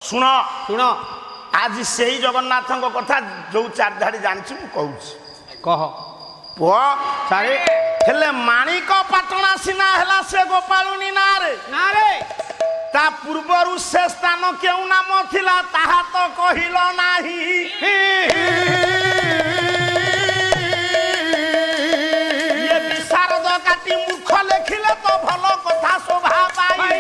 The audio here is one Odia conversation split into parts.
शुण शुण आज से ही जगन्नाथ कथा जो चार धाड़ी जानी कहूँ कह पुआ सारे हेले माणिक पाटणा सिना हेला से गोपालुनी नारे नारे ता पूर्वरु से स्थान केउ नाम थिला ताहा तो कहिलो नाही ये विशारद काटी मुख लेखिले तो भलो कथा शोभा पाई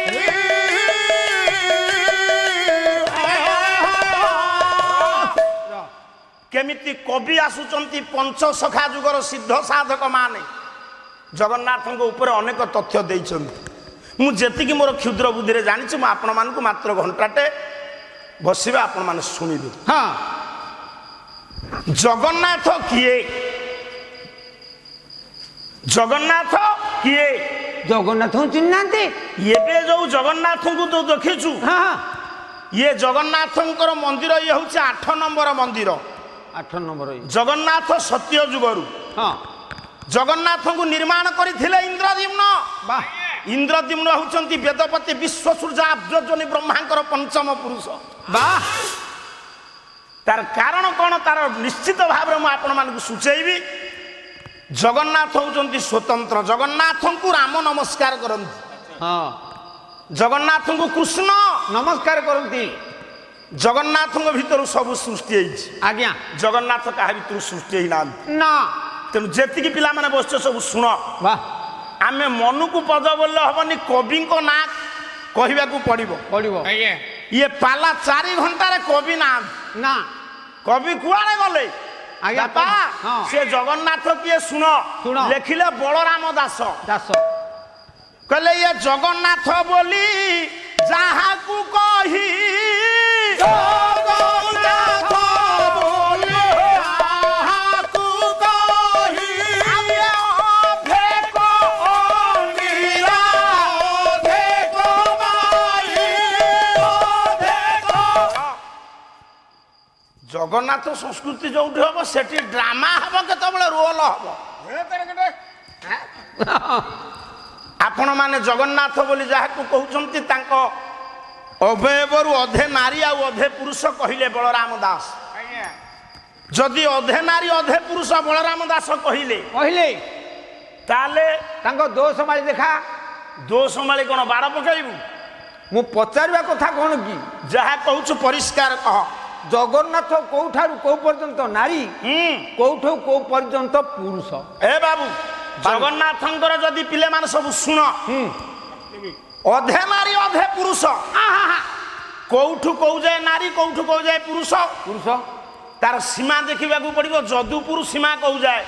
केमिति कवि आसुचंती पंच सखा जुगर सिद्ध साधक माने जगन्नाथ ऊपर अनेक तथ्य देइछंती मु जेतिकी मोर क्षुद्र बुद्धि रे जानिछु म आपण मानकु मात्र घंटाटे बसिबे आपण माने सुनिबे। हां जगन्नाथ किए जगन्नाथ किए जगन्नाथ चिन्नाते एबे जो जगन्नाथ को तो देखिछु हां ये जगन्नाथंकर मंदिर ये होछ 8 नंबर मंदिर 8 नंबर जगन्नाथ सत्य जुगरु हां जगन्नाथ को निर्माण करथिले इंद्रद्युम्न वाह इंद्रद्युम्न होचंती वेदपति विश्व सूर्य अब्जोनि ब्रह्मांकर पंचम पुरुष वाह तार कारण कौन तार निश्चित भाव में आपण मानकु सूचेबी जगन्नाथ होचंती स्वतंत्र जगन्नाथ को राम नमस्कार करंती हां जगन्नाथ को कृष्ण नमस्कार करंती जगन्नाथ भीतर सब सृष्टि है आज्ञा जगन्नाथ क्या भीतर सृष्टि ना ना तेणु जेतिकी पिला माने बस सब शुण वाह आमे मन को पद बोले हबनी कवि को ना कहवाकू पड़ो पड़ो ये पाला 4 घंटा कवि ना ना कवि कुआड़े गले आज्ञा हाँ। से जगन्नाथ किए शुण लिखिले बलराम दास दास कहले ये जगन्नाथ बोली जहा को कही जगन्नाथ संस्कृति जो हम से ड्रामा हम के रोल हम आपण माने जगन्नाथ बोली जहाँ कहते अवयवरु अधे नारी आ अधे पुरुष कहले बलराम दास जदि अधे नारी अधे पुरुष बलराम दास कहले कहले ताले तांको दोष माली देखा दोष माली कौन बाड़ पकड़बू मु पचारिबा कथा कौन कि जहाँ कहूँ परिष्कार कह जगन्नाथ कोठारु को पर्यंत नारी कोठो को पर्यंत पुरुष ए बाबू जगन्नाथंकर जदि पिले मान सब शुण अधे नारी अधे पुरुष कौठु कौ जाए नारी कौठु कौ जाए पुरुष पुरुष तार सीमा देखा पड़ो जदुपुर सीमा कौ जाए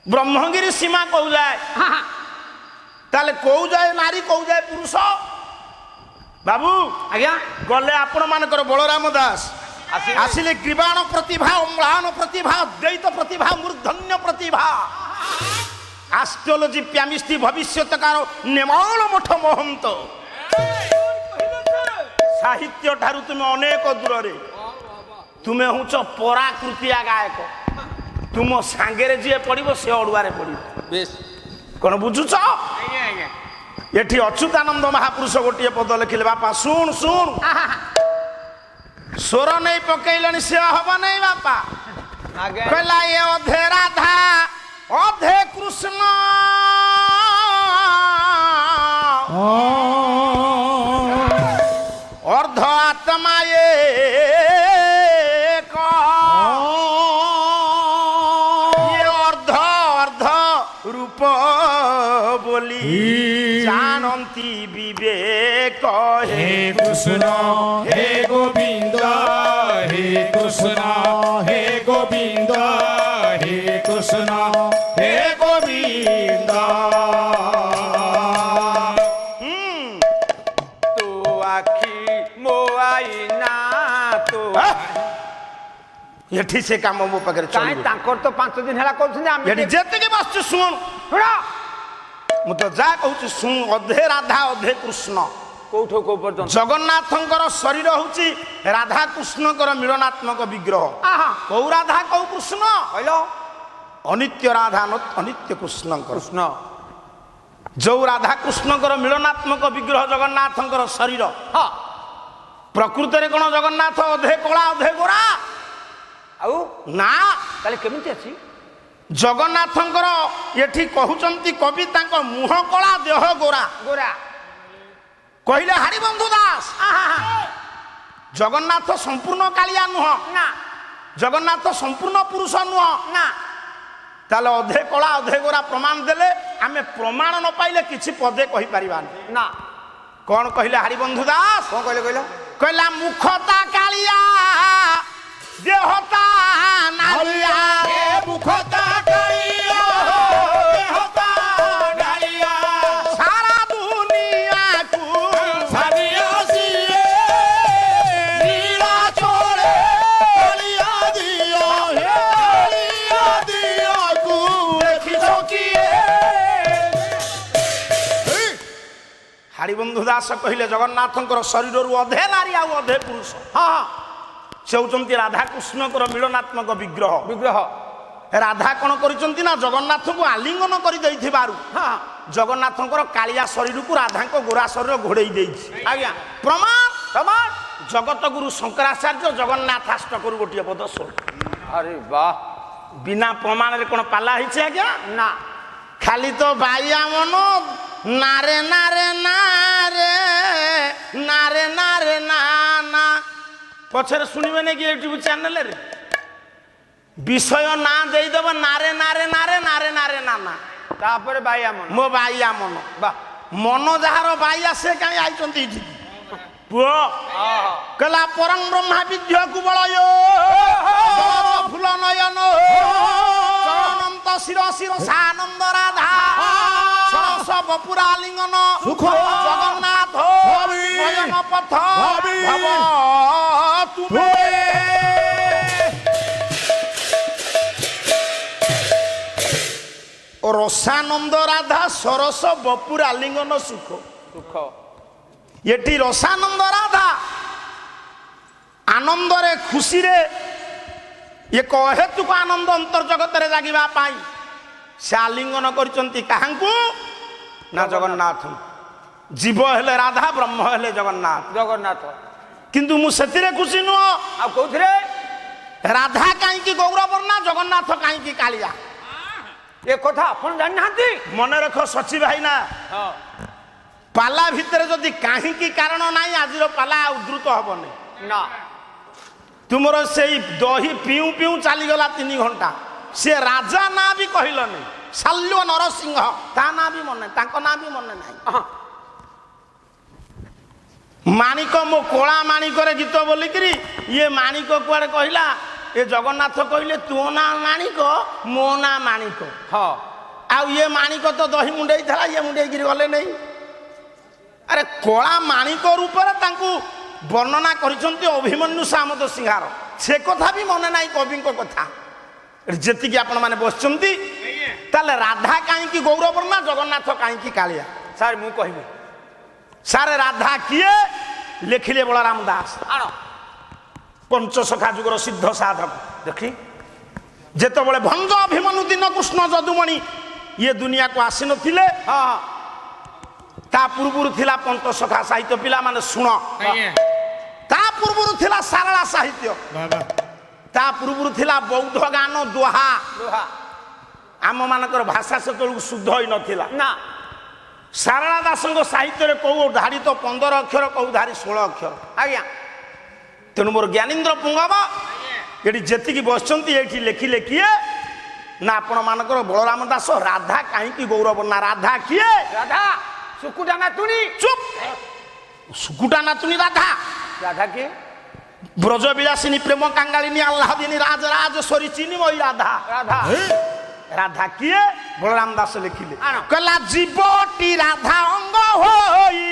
ब्रह्मगिरी सीमा कौ जाए ताले कौ जाए नारी कौ जाए पुरुष बाबू आज्ञा गले आपण मानकर बलराम दास आसिले कृबाण प्रतिभा अम्लान प्रतिभा द्वैत प्रतिभा मूर्धन्य प्रतिभा एस्ट्रोलॉजी प्यामिस्ति भविष्यतकार नेमाल मठ महंत साहित्य ठारू तुमे अनेक दूर रे तुमे हुच पराकृतिया गायक तुम सांगे जी पड़ो से अड़ुआरे पड़ो बेस कौन बुझुच एठी अच्युतानंद महापुरुष गोटे पद लिखिले बापा शुण शुण स्वर नहीं पकईलनि से हम नहीं बापा कहला ये अधे राधा अधे कृष्ण अर्ध आत्मा ये अर्ध अर्ध रूप बोली जानती विवेक हे कृष्ण हे गोविंद हे कृष्ण हे गोविंद हे कृष्ण हे गोविंद तो आखी मोआई ना तो ये से काम मो पाखे काई तांकर तो 5 दिन हला कहउछन हम ये जेते के बस सुन थोड़ा मु तो जा कहूँ शुण अधे राधा अधे कृष्ण कोठो को पर्यंत जगन्नाथंकर शरीर होची राधा कृष्णकर मिलनात्मक विग्रह कौ राधा कौ कृष्ण कहलो अनित्य राधा अनित्य कृष्ण कृष्ण जो राधा कृष्णकर मिलनात्मक विग्रह जगन्नाथंकर शरीर हाँ ପ୍ରକୃତରେ କ'ଣ ଜଗନ୍ନାଥ ଅଧେ କଳା ଅଧେ ଗୋରା? ଆଉ ନା, ତାହେଲେ କେମିତି ଅଛି? ଜଗନ୍ନାଥଙ୍କର ଏଠି କହୁଛନ୍ତି କବି ତାଙ୍କ ମୁହଁ କଳା ଦେହ ଗୋରା। ଗୋରା କହିଲେ ହରିବନ୍ଧୁ ଦାସ ଜଗନ୍ନାଥ ସମ୍ପୂର୍ଣ୍ଣ କାଳିଆ ନୁହଁ, ନା ଜଗନ୍ନାଥ ସମ୍ପୂର୍ଣ୍ଣ ପୁରୁଷ ନୁହଁ। ନା ତାହେଲେ ଅଧେ କଳା ଅଧେ ଗୋରା ପ୍ରମାଣ ଦେଲେ ଆମେ ପ୍ରମାଣ ନ ପାଇଲେ କିଛି ପଦେ କହିପାରିବାନି। ନା କ'ଣ କହିଲେ ହରିବନ୍ଧୁ ଦାସ? କଣ କହିଲେ କହିଲ? କହିଲା ମୁଖତା କାଳିଆ ଦେହତା ନାଳିଆ। ମୁଖତା କାଳିଆ ଦେହତା ନାଳିଆ ସାରା ଦୁନିଆକୁ ସାରିଆ ସିଏ ନୀଳା ଚୋଳେ କାଳିଆ ଦିଅ ହେ କାଳିଆ ଦିଅକୁ ଦେଖିଛ କିଏ? ହରିବନ୍ଧୁ ଦାସ କହିଲେ ଜଗନ୍ନାଥଙ୍କର ଶରୀରରୁ ଅଧେ ନାରୀ ଆଉ ଅଧେ ପୁରୁଷ। ହଁ ସେ ହେଉଛନ୍ତି ରାଧାକୃଷ୍ଣଙ୍କର ମିଳନାତ୍ମକ ବିଗ୍ରହ। ବିଗ୍ରହ ରାଧା କ'ଣ କରିଛନ୍ତି ନା ଜଗନ୍ନାଥଙ୍କୁ ଆଲିଙ୍ଗନ କରିଦେଇଥିବାରୁ ହଁ ଜଗନ୍ନାଥଙ୍କର କାଳିଆ ଶରୀରକୁ ରାଧାଙ୍କ ଗୋରା ଶରୀର ଘୋଡ଼େଇ ଦେଇଛି। ଆଜ୍ଞା ପ୍ରମାଣ ସମାନ। ଜଗତଗୁରୁ ଶଙ୍କରାଚାର୍ଯ୍ୟ ଜଗନ୍ନାଥାଷ୍ଟକରୁ ଗୋଟିଏ ପଦ ଶୁଣ। ଆରେ ବାହ ବିନା ପ୍ରମାଣରେ କ'ଣ ପାଲା ହେଇଛି ଆଜ୍ଞା? ନା ଖାଲି ତ ବାଇଆ ମନ ନାରେ ନାରେ ନାରେ ନାରେ ନାରେ ନା ନା ପଛରେ ଶୁଣିବେ ନାଇଁ କି ୟୁଟ୍ୟୁବ ଚ୍ୟାନେଲରେ ବିଷୟ ନାଁ ଦେଇଦେବ ନାରେ ନାରେ ନାରେ ନାରେ ନାରେ ନା ନା ତାପରେ ବାଇଆ ମନ ମୋ ବାଇଆ ମନ ବା ମନ ଯାହାର ବାଇଆ ସେ କାହିଁ ଆଇଛନ୍ତି ଏଇଠି? ପୁଅ କହିଲା ପରଂ ବ୍ରହ୍ମା ବିଦ୍ୟକୁ ବଳୟ ଫୁଲ ନୟନ ଚରଣନ୍ତ ଶିର ଶିର ସାନନ୍ଦ ରାଧା ସରସ ବପୁରା ଲିଙ୍ଗନ ଜଗନ୍ନାଥ ନୟନ ପଥ ଭବ ତୁମେ। ରସାନନ୍ଦ ରାଧା ସରସ ବପୁରା ଲିଙ୍ଗନ ସୁଖ। ସୁଖ ଏଠି ରସାନନ୍ଦ ରାଧା ଆନନ୍ଦରେ ଖୁସିରେ ଏକ ଅହେତୁକ ଆନନ୍ଦ ଅନ୍ତର୍ଜଗତରେ ଜାଗିବା ପାଇଁ ସେ ଆଲିଙ୍ଗନ କରିଛନ୍ତି କାହାଙ୍କୁ? ନା ଜଗନ୍ନାଥ। ଜୀବ ହେଲେ ରାଧା, ବ୍ରହ୍ମ ହେଲେ ଜଗନ୍ନାଥ। ଜଗନ୍ନାଥ କିନ୍ତୁ ମୁଁ ସେଥିରେ ଖୁସି ନୁହଁ। ଆଉ କୋଉଥିରେ? ରାଧା କାହିଁକି ଗୌରବର୍ଣ୍ଣା, ଜଗନ୍ନାଥ କାହିଁକି କାଳିଆ? ଏ କଥା ଆପଣ ଜାଣିନାହାନ୍ତି? ମନେ ରଖ ସଚି ଭାଇନା, ହଁ ପାଲା ଭିତରେ ଯଦି କାହିଁକି କାରଣ ନାହିଁ ଆଜିର ପାଲା ଉଦ୍ଧୃତ ହବନି। ନା ତୁମର ସେଇ ଦହି ପିଉ ପିଉ ଚାଲିଗଲା 3 ଘଣ୍ଟା। ସେ ରାଜା ନାଁ ବି କହିଲନି, ଶାଲ୍ୟ ନରସିଂହ ତା ନାଁ ବି ମନେ, ତାଙ୍କ ନାଁ ବି ମନେ ନାହିଁ। ମାଣିକ ମୋ କଳା ମାଣିକରେ ଗୀତ ବୋଲିକିରି ଇଏ ମାଣିକ କୁଆଡେ କହିଲା? ଏ ଜଗନ୍ନାଥ କହିଲେ ତୋ ନାଁ ମାଣିକ, ମୋ ନାଁ ମାଣିକ। ହଁ ଆଉ ଇଏ ମାଣିକ ତ ଦହି ମୁଣ୍ଡେଇଥିଲା, ଇଏ ମୁଣ୍ଡେଇକିରି ଗଲେ ନେଇ। ଆରେ କଳା ମାଣିକ ରୂପରେ ତାଙ୍କୁ ବର୍ଣ୍ଣନା କରିଛନ୍ତି ଅଭିମନ୍ୟୁ ସାମନ୍ତ ସିଂହାର। ସେ କଥା ବି ମନେ ନାହିଁ କବିଙ୍କ କଥା। ଯେତିକି ଆପଣ ମାନେ ବସିଛନ୍ତି, ତାହେଲେ ରାଧା କାହିଁକି ଗୌରବର୍ଣ୍ଣା, ଜଗନ୍ନାଥ କାହିଁକି କାଳିଆ? ସାର୍ ମୁଁ କହିବି। ସାରେ ରାଧା କିଏ? ଲେଖିଲେ ବଳରାମ ଦାସ, ଆଣ ପଞ୍ଚସଖା ଯୁଗର ସିଦ୍ଧ ସାଧକ। ଦେଖି ଯେତେବେଳେ ଭଞ୍ଜ ଅଭିମନ୍ୟୁ ଦିନ କୃଷ୍ଣ ଯଦୁମଣି ଇଏ ଦୁନିଆକୁ ଆସିନଥିଲେ, ହଁ ତା ପୂର୍ବରୁ ଥିଲା ପଞ୍ଚସଖା ସାହିତ୍ୟ। ପିଲାମାନେ ଶୁଣ, ତା ପୂର୍ବରୁ ଥିଲା ସାରଳା ସାହିତ୍ୟ, ତା ପୂର୍ବରୁ ଥିଲା ବୌଦ୍ଧ ଗାନ ଦୋହା। ଲୁହା ଆମ ମାନଙ୍କର ଭାଷା ସେତେବେଳକୁ ଶୁଦ୍ଧ ହୋଇନଥିଲା। ନା ସାରଳା ଦାସଙ୍କ ସାହିତ୍ୟରେ କୋଉ ଧାଡ଼ି ତ 15 ଅକ୍ଷର, କୋଉ ଧାଡ଼ି 16 ଅକ୍ଷର। ଆଜ୍ଞା ତେଣୁ ମୋର ଜ୍ଞାନୀନ୍ଦ୍ର ପୁଙ୍ଗବ ଏଠି ଯେତିକି ବସିଛନ୍ତି ଏଇଠି ଲେଖିଲେ କିଏ? ନା ଆପଣ ମାନଙ୍କର ବଳରାମ ଦାସ। ରାଧା କାହିଁକି ଗୌରବର୍ଣ୍ଣା? ରାଧା କିଏ? ରାଧା ସୁକୁଟା ନାତୁଣୀ। ଚୁପ, ସୁକୁଟା ନାତୁଣୀ ରାଧା। ରାଧା କିଏ? ବ୍ରଜବିଳାସିନୀ ପ୍ରେମ କାଙ୍ଗାଳିନୀ ଆହ୍ଲାଦିନୀ ରାଜ ରାଜେଶ୍ୱରୀ ଚିନ୍ମୟୀ ରାଧା। ରାଧା ରାଧା କିଏ? ବଳରାମ ଦାସ ଲେଖିଲେ, ଆଣ। କହିଲା ଜୀବଟି ରାଧା ଅଙ୍ଗ ହୋଇ,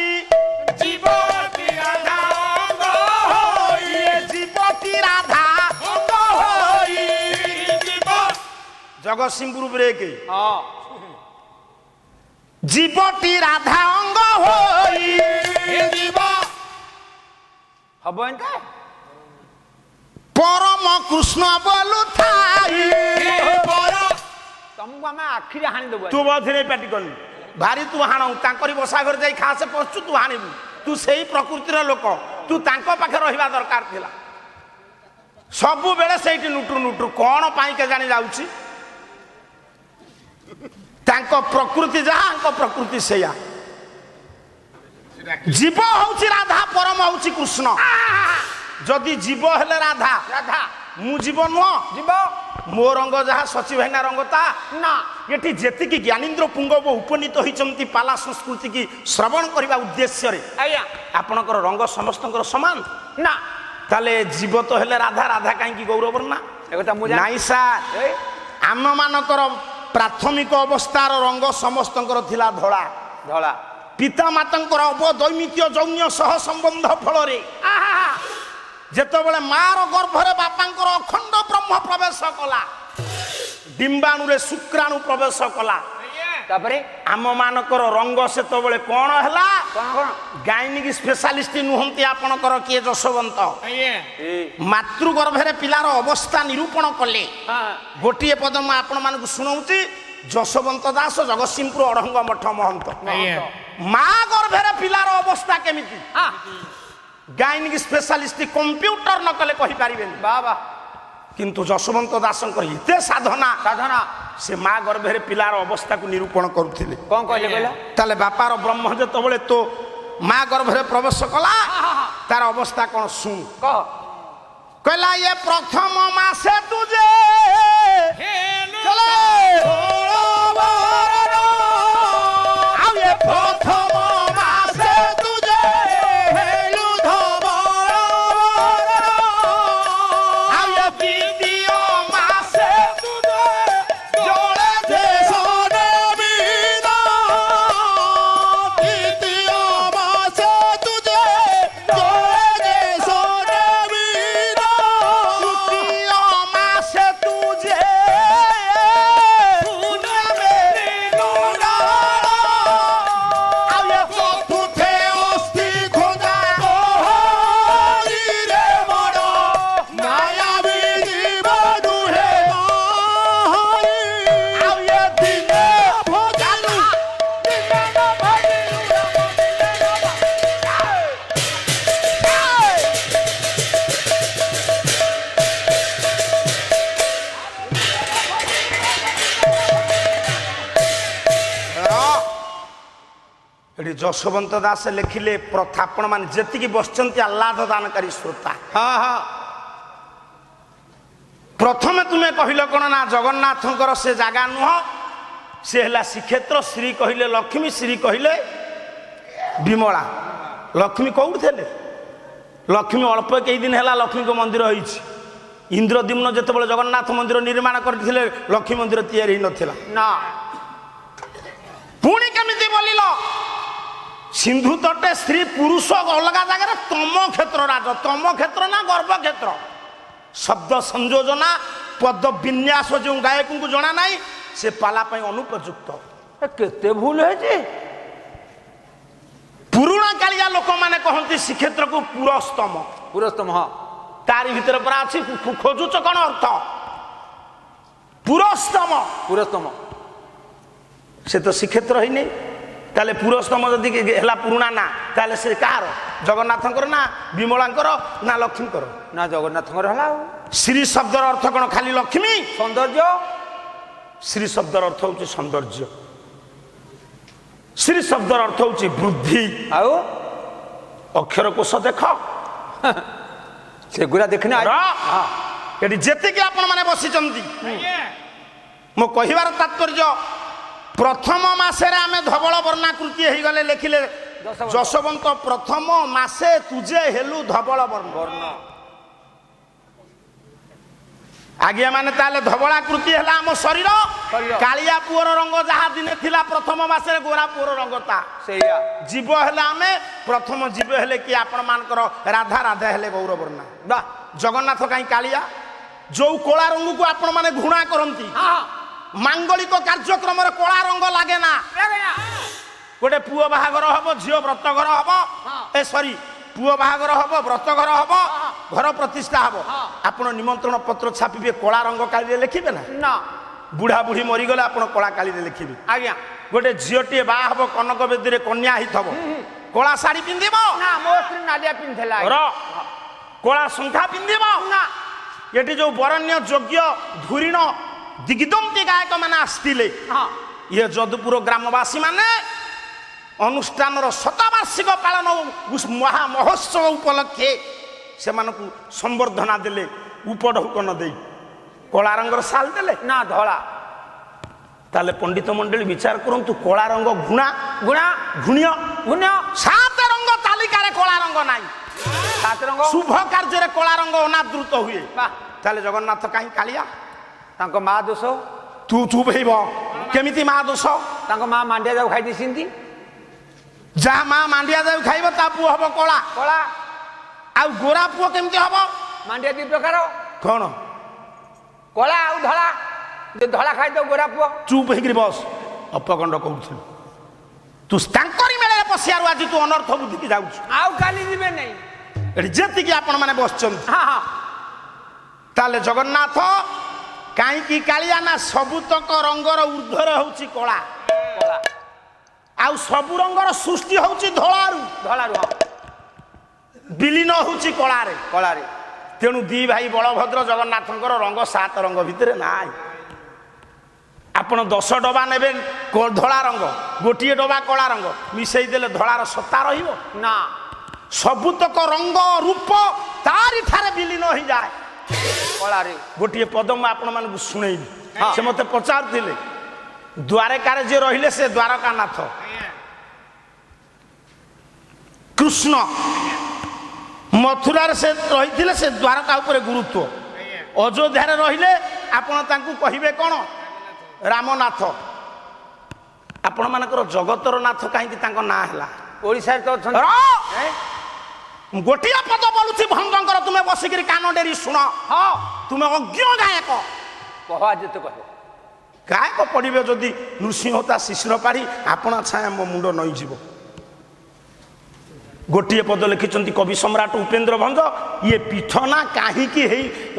ଜୀବଟି ରାଧା ଅଙ୍ଗ ହୋଇ, ଜୀବଟି ରାଧା ଅଙ୍ଗ ହୋଇ, ଜୀବ ଜଗତସିଂହପୁର ବ୍ରେକ୍। ହଁ ଜୀବଟି ରାଧା ଅଙ୍ଗ ହୋଇ, ଜୀବ ହବ ଏନ୍ତେ। ପରମ କୃଷ୍ଣ ବୋଲୁ ଥାଇ। ତମକୁ ଆମେ ଆଖିରେ ହାଣି ଦେବୁ। ତୁ ବୋଧରେ ପାଟି କଲୁ ଭାରି, ତୁ ହାଣ। ତାଙ୍କରି ବସା ଘରେ ଯାଇ ଖାସେ ପଶଛୁ, ତୁ ହାଣିବୁ। ତୁ ସେଇ ପ୍ରକୃତିର ଲୋକ। ତୁ ତାଙ୍କ ପାଖେ ରହିବା ଦରକାର ଥିଲା। ସବୁବେଳେ ସେଇଠି ନୁଟୁରୁ ନୁଟୁରୁ କ'ଣ ପାଇଁ କେଜାଣି ଯାଉଛି। ତାଙ୍କ ପ୍ରକୃତି ଯାହା ଆଙ୍କ ପ୍ରକୃତି ସେଇଆ। ଜୀବ ହଉଛି ରାଧା, ପରମ ହଉଛି କୃଷ୍ଣ। ଯଦି ଜୀବ ହେଲେ ରାଧା, ରାଧା ମୁଁ ଜୀବ ନୁହଁ। ଯିବ ମୋ ରଙ୍ଗ ଯାହା ସଚି ଭାଇନା ରଙ୍ଗ ତା ନା। ଏଠି ଯେତିକି ଜ୍ଞାନୀନ୍ଦ୍ର ପୁଙ୍ଗବ ଉପନୀତ ହୋଇଛନ୍ତି ପାଲା ସଂସ୍କୃତି କି ଶ୍ରବଣ କରିବା ଉଦ୍ଦେଶ୍ୟରେ, ଆଜ୍ଞା ଆପଣଙ୍କର ରଙ୍ଗ ସମସ୍ତଙ୍କର ସମାନ ନା। ତାହେଲେ ଜୀବ ତ ହେଲେ ରାଧା, ରାଧା କାହିଁକି ଗୌରବର ନା? ଏକଥା ମୁଁ ନାଇଁ ସାର୍, ଆମମାନଙ୍କର ପ୍ରାଥମିକ ଅବସ୍ଥାର ରଙ୍ଗ ସମସ୍ତଙ୍କର ଥିଲା ଧଳା। ଧଳା ପିତାମାତାଙ୍କର ଅବଦୈମିତ୍ୟ ଯୌନ୍ୟ ସହ ସମ୍ବନ୍ଧ ଫଳରେ ଯେତେବେଳେ ମାର ଗର୍ଭରେ ବାପାଙ୍କର ଅଖଣ୍ଡ ବ୍ରହ୍ମ ପ୍ରବେଶ କଲା, ଡିମ୍ବାଣୁରେ ଶୁକ୍ରାଣୁ ପ୍ରବେଶ କଲା, ତାପରେ ଆମମାନଙ୍କର ରଙ୍ଗ ସେତେବେଳେ କ'ଣ ହେଲା? କଣ କଣ ଗାଇନିକ ସ୍ପେଶାଲିଷ୍ଟ ନୁହନ୍ତି ଆପଣଙ୍କର କିଏ ଯଶୋବନ୍ତ। ମାତୃଗର୍ଭରେ ପିଲାର ଅବସ୍ଥା ନିରୂପଣ କଲେ। ଗୋଟିଏ ପଦ ମୁଁ ଆପଣମାନଙ୍କୁ ଶୁଣଉଛି। ଯଶୋବନ୍ତ ଦାସ, ଜଗତସିଂହପୁର ଅଢଙ୍ଗ ମଠ ମହନ୍ତ। ମା ଗର୍ଭରେ ପିଲାର ଅବସ୍ଥା କେମିତି? ଗାଇନିକ ସ୍ପେଶାଲିଷ୍ଟ କମ୍ପ୍ୟୁଟର ନ କଲେ କହିପାରିବେନି। ବାବା କିନ୍ତୁ ଯଶୋବନ୍ତ ଦାସଙ୍କର ଏତେ ସାଧନା, ସାଧନା ସେ ମା ଗର୍ଭରେ ପିଲାର ଅବସ୍ଥାକୁ ନିରୂପଣ କରୁଥିଲେ। କଣ କହିଲେ କହିଲ? ତାହେଲେ ବାପାର ବ୍ରହ୍ମ ଯେତେବେଳେ ତୋ ମା ଗର୍ଭରେ ପ୍ରବେଶ କଲା, ତାର ଅବସ୍ଥା କ'ଣ ଶୁଣ। କହ। କହିଲା ଇଏ ପ୍ରଥମ ମାସେ ତୁଜେ ଚଲେ ଆଉ ଏ ପ୍ରଥମ ମାସେ ତୁଜେ ହେଲୁ ଧବଳ ଆଉ ଏ ଦ୍ୱିତୀୟ ମାସେ ତୁଜେ ଜଳେ ଦେଶରେ ବିନା ତୃତୀୟ ମାସେ ତୁଝେ ଜଳେ ଦେଶରେ ବୀର ତୃତୀୟ ମାସେ ତୁଜେ ଆଉ ଏ ଚତୁର୍ଥେ ଅସ୍ଥି ଖୋଜା ହରିରେ ବଡ଼ ମାୟାବୀ ଜୀବ ନୁହେଁ ଆଉ ଏ ଦିନେ ଭୋଜାଲୁ ଏଠି ଯଶୋବନ୍ତ ଦାସ ଲେଖିଲେ ପ୍ରଥା। ଆପଣମାନେ ଯେତିକି ବସିଛନ୍ତି ଆହ୍ଲାଦ ଦାନକାରୀ ଶ୍ରୋତା, ହଁ ହଁ ପ୍ରଥମେ ତୁମେ କହିଲ କ'ଣ ନା ଜଗନ୍ନାଥଙ୍କର ସେ ଜାଗା ନୁହଁ, ସେ ହେଲା ଶ୍ରୀକ୍ଷେତ୍ର। ଶ୍ରୀ କହିଲେ ଲକ୍ଷ୍ମୀ, ଶ୍ରୀ କହିଲେ ବିମଳା। ଲକ୍ଷ୍ମୀ କୋଉଠି ଥିଲେ? ଲକ୍ଷ୍ମୀ ଅଳ୍ପ କେଇ ଦିନ ହେଲା ଲକ୍ଷ୍ମୀଙ୍କ ମନ୍ଦିର ହେଇଛି। ଇନ୍ଦ୍ରଦ୍ୟୁମ୍ନ ଯେତେବେଳେ ଜଗନ୍ନାଥ ମନ୍ଦିର ନିର୍ମାଣ କରିଥିଲେ, ଲକ୍ଷ୍ମୀ ମନ୍ଦିର ତିଆରି ହେଇନଥିଲା। ନା। ପୁଣି କେମିତି ବୋଲିଲ? ସିନ୍ଧୁ ତଟେ ସ୍ତ୍ରୀ ପୁରୁଷ ଅଲଗା ଜାଗାରେ, ତମ କ୍ଷେତ୍ର ରାଜ। ତମ କ୍ଷେତ୍ର ନା ଗର୍ଭ କ୍ଷେତ୍ର? ଶବ୍ଦ ସଂଯୋଜନା, ପଦ ବିନ୍ୟାସ ଯେଉଁ ଗାୟକଙ୍କୁ ଜଣା ନାହିଁ, ସେ ପାଲା ପାଇଁ ଅନୁପଯୁକ୍ତ। କେତେ ଭୁଲ ହେଇଛି। ପୁରୁଣା କାଳିଆ ଲୋକମାନେ କହନ୍ତି ଶ୍ରୀକ୍ଷେତ୍ରକୁ ପୁରସ୍ତମ। ପୁରସ୍ତମ ହଁ ତାରି ଭିତରେ ପରା ଅଛି। ଖୋଜୁଛ କ'ଣ ଅର୍ଥ? ପୁରସ୍ତମ। ପୁରସ୍ତମ ସେ ତ ଶ୍ରୀକ୍ଷେତ୍ର ହେଇନି। ତାହେଲେ ପୁରସ୍ତମ ଯଦି ହେଲା ପୁରୁଣା ନା, ତାହେଲେ ସେ କାହାର? ଜଗନ୍ନାଥଙ୍କର ନା ବିମଳାଙ୍କର ନା ଲକ୍ଷ୍ମୀଙ୍କର? ନା ଜଗନ୍ନାଥଙ୍କର ହେଲା ଆଉ। ଶ୍ରୀ ଶବ୍ଦର ଅର୍ଥ କ'ଣ ଖାଲି ଲକ୍ଷ୍ମୀ? ସୌନ୍ଦର୍ଯ୍ୟ। ଶ୍ରୀ ଶବ୍ଦର ଅର୍ଥ ହେଉଛି ସୌନ୍ଦର୍ଯ୍ୟ। ଶ୍ରୀ ଶବ୍ଦର ଅର୍ଥ ହେଉଛି ବୃଦ୍ଧି। ଆଉ ଅକ୍ଷର କୋଷ ଦେଖ, ସେଗୁରା ଦେଖିନି। ଏଠି ଯେତିକି ଆପଣ ମାନେ ବସିଛନ୍ତି, ମୋ କହିବାର ତାତ୍ପର୍ଯ୍ୟ, ପ୍ରଥମ ମାସରେ ଆମେ ଧବଳ ବର୍ଣ୍ଣାକୃତି ହେଇଗଲେ ଲେଖିଲେ ଯଶୋବନ୍ତ, ପ୍ରଥମ ମାସେ ତୁଜେ ହେଲୁ ଧବଳ ବର୍ଣ୍ଣ। ଆଜ୍ଞା ମାନେ ତାହେଲେ ଧବଳାକୃତି ହେଲା ଆମ ଶରୀର। କାଳିଆ ପୁଅର ରଙ୍ଗ ଯାହା ଦିନେ ଥିଲା ପ୍ରଥମ ମାସରେ, ଗୋରା ପୁଅର ରଙ୍ଗ ତା ସେଇଆ। ଜୀବ ହେଲେ ଆମେ, ପ୍ରଥମ ଜୀବ ହେଲେ କି ଆପଣ ମାନଙ୍କର ରାଧା, ରାଧା ହେଲେ ଗୌରବର୍ଣ୍ଣା। ବା ଜଗନ୍ନାଥ କାହିଁ କାଳିଆ? ଯୋଉ କଳା ରଙ୍ଗକୁ ଆପଣ ମାନେ ଘୃଣା କରନ୍ତି, ମାଙ୍ଗଳିକ କାର୍ଯ୍ୟକ୍ରମରେ କଳା ରଙ୍ଗ ଲାଗେ ନା। ଗୋଟେ ପୁଅ ବାହାଘର ହବ, ଝିଅ ବ୍ରତଘର ହବ, ସରି ପୁଅ ବାହାଘର ହବ, ବ୍ରତଘର ହବ, ଘର ପ୍ରତିଷ୍ଠା ହବ, ଆପଣ ନିମନ୍ତ୍ରଣ ପତ୍ର ଛାପିବେ, କଳା ରଙ୍ଗ କାଳିରେ ଲେଖିବେ ନା? ନା। ବୁଢା ବୁଢୀ ମରିଗଲେ ଆପଣ କଳା କାଳିରେ ଲେଖିବେ। ଆଜ୍ଞା। ଗୋଟେ ଝିଅଟିଏ ବାହା ହବ, କନକ ବେଦୀରେ କନ୍ୟା ହେଇଥିବ, କଳା ଶାଢ଼ୀ ପିନ୍ଧିବ ନା ମୋ ସ୍ତ୍ରୀ ନାଲିଆ ପିନ୍ଧିଥିଲା ର କଳା ଶଙ୍ଖା ପିନ୍ଧିବ ନା ଏଠି ଯୋଉ ବରଣ୍ୟ ଯୋଗ୍ୟ ଧୁରିଣ ଦିଗଦନ୍ତୀ ଗାୟକ ମାନେ ଆସିଥିଲେ ହଁ ଇଏ ଯଦୁପୁର ଗ୍ରାମବାସୀ ମାନେ ଅନୁଷ୍ଠାନର ଶତବାର୍ଷିକ ପାଳନ ମହା ମହୋତ୍ସବ ଉପଲକ୍ଷେ ସେମାନଙ୍କୁ ସମ୍ବର୍ଦ୍ଧନା ଦେଲେ ଉପଢୌକନ ଦେଇ କଳା ରଙ୍ଗର ଶାଲ ଦେଲେ ନା ଧଳା ତାହେଲେ ପଣ୍ଡିତ ମଣ୍ଡଳୀ ବିଚାର କରନ୍ତୁ କଳା ରଙ୍ଗ ଘୃଣା ଗୁଣା ଘୃଣ୍ୟ ଗୁଣ ସାତ ରଙ୍ଗ ତାଲିକାରେ କଳା ରଙ୍ଗ ନାହିଁ ସାତ ରଙ୍ଗ ଶୁଭ କାର୍ଯ୍ୟରେ କଳା ରଙ୍ଗ ଅନାଦୃତ ହୁଏ ବାଃ। ତାହେଲେ ଜଗନ୍ନାଥ କାହିଁ କାଳିଆ ତାଙ୍କ ମା ଦୋଷ ତୁ ଚୁପ ହେଇବ କେମିତି ମା ଦୋଷ ତାଙ୍କ ମା ମାଣ୍ଡିଆ ଯାଉ ଖାଇ ଦେଇଛନ୍ତି ଯାହା ମା ମାଣ୍ଡିଆ ଯାଉ ଖାଇବ ତା ପୁଅ ହବ କଳା କଳା ଆଉ ଗୋରା ପୁଅ କେମିତି ହବ ମାଣ୍ଡିଆ ଦି ପ୍ରକାର କଣ କଳା ଆଉ ଧଳା ଧଳା ଖାଇଦଉ ଗୋରା ପୁଅ ଚୁପ ହେଇକିରି ବସ ଅପକଣ୍ଡ କହୁଥିଲୁ ତୁ ତାଙ୍କରି ମେଳରେ ପଶିଆରୁ ଆଜି ତୁ ଅନର୍ଥ ବୁଦ୍ଧିକି ଯାଉଛୁ ଆଉ କାଲି ଯିବେ ନାହିଁ ଏଠି ଯେତିକି ଆପଣ ମାନେ ବସିଛନ୍ତି ହଁ ହଁ ତାହେଲେ ଜଗନ୍ନାଥ କାହିଁକି କାଳିଆ ନା ସବୁତକ ରଙ୍ଗର ଉର୍ଦ୍ଧ୍ୱରେ ହଉଛି କଳା କଳା ଆଉ ସବୁ ରଙ୍ଗର ସୃଷ୍ଟି ହଉଛି ଧଳାରୁ ଧଳାରୁ ହଁ ବିଲୀନ ହଉଛି କଳାରେ କଳାରେ ତେଣୁ ଦି ଭାଇ ବଳଭଦ୍ର ଜଗନ୍ନାଥଙ୍କର ରଙ୍ଗ ସାତ ରଙ୍ଗ ଭିତରେ ନାହିଁ ଆପଣ 10 ଡବା ନେବେ ଧଳା ରଙ୍ଗ ଗୋଟିଏ ଡବା କଳା ରଙ୍ଗ ମିଶେଇ ଦେଲେ ଧଳାର ସତ୍ତା ରହିବ ନା ସବୁତକ ରଙ୍ଗ ରୂପ ତାରି ଠାରେ ବିଲୀନ ହେଇଯାଏ କଳାରେ ଗୋଟିଏ ପଦ ମୁଁ ଆପଣ ମାନଙ୍କୁ ଶୁଣେଇବି ହଁ। ସେ ମତେ ପଚାରୁଥିଲେ ଦ୍ୱାରକାରେ ଯିଏ ରହିଲେ ସେ ଦ୍ୱାରକାନାଥ କୃଷ୍ଣ ମଥୁରାରେ ସେ ରହିଥିଲେ ସେ ଦ୍ୱାରକା ଉପରେ ଗୁରୁତ୍ୱ ଅଯୋଧ୍ୟାରେ ରହିଲେ ଆପଣ ତାଙ୍କୁ କହିବେ କଣ ରାମନାଥ ଆପଣ ମାନଙ୍କର ଜଗତର ନାଥ କାହିଁକି ତାଙ୍କ ନାଁ ହେଲା ଓଡ଼ିଶାରେ ତ ଅଛନ୍ତି ଗୋଟିଏ ପଦ ବୋଲୁଛି ଭଙ୍ଗଙ୍କର ତୁମେ ବସିକିରି କାନ ଡେରି ଶୁଣ ହଁ ତୁମେ ଅଜ୍ଞ ଗାୟକ କହ ଯେତେ କହିବ ଗାୟକ ପଡ଼ିବେ ଯଦି ନୃସିଂହତା ଶିଶିର ପାଢ଼ି ଆପଣା ଛାୟା ମୋ ମୁଣ୍ଡ ନଇଯିବ ଗୋଟିଏ ପଦ ଲେଖିଛନ୍ତି କବି ସମ୍ରାଟ ଉପେନ୍ଦ୍ର ଭଞ୍ଜ ଇଏ ପୀଠ ନା କାହିଁକି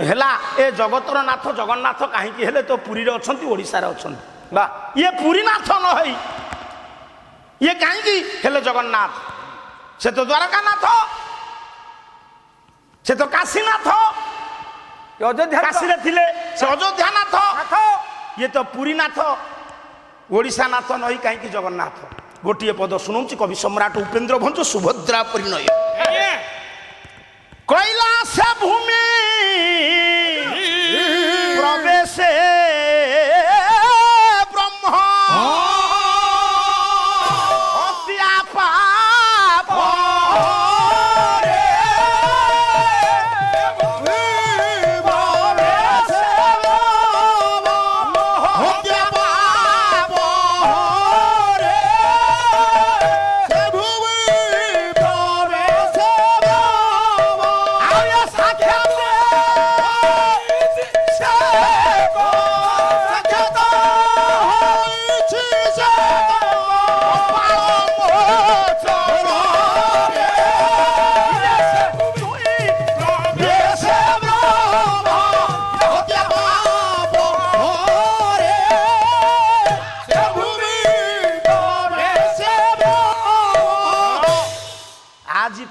ହେଲା ଏ ଜଗତର ନାଥ ଜଗନ୍ନାଥ କାହିଁକି ହେଲେ ତ ପୁରୀରେ ଅଛନ୍ତି ଓଡ଼ିଶାରେ ଅଛନ୍ତି ବା ଇଏ ପୁରୀନାଥ ନ ହେଇ ଇଏ କାହିଁକି ହେଲେ ଜଗନ୍ନାଥ ସେ ତ ଦ୍ୱାରକାନାଥ ସେ ତ କାଶୀନାଥ ଅଯୋଧ୍ୟା କାଶୀରେ ଥିଲେ ସେ ଅଯୋଧ୍ୟାନାଥ ଇଏ ତ ପୁରୀନାଥ ଓଡ଼ିଶାନାଥ ନଇ କାହିଁକି ଜଗନ୍ନାଥ ଗୋଟିଏ ପଦ ଶୁଣଉଛି କବି ସମ୍ରାଟ ଉପେନ୍ଦ୍ର ଭଞ୍ଜ ସୁଭଦ୍ରା ପରିଣୟ কৈଳାସ ଭୂମି ପ୍ରବେଶେ ବ୍ରହ୍ମ ହତ୍ୟା ପାପ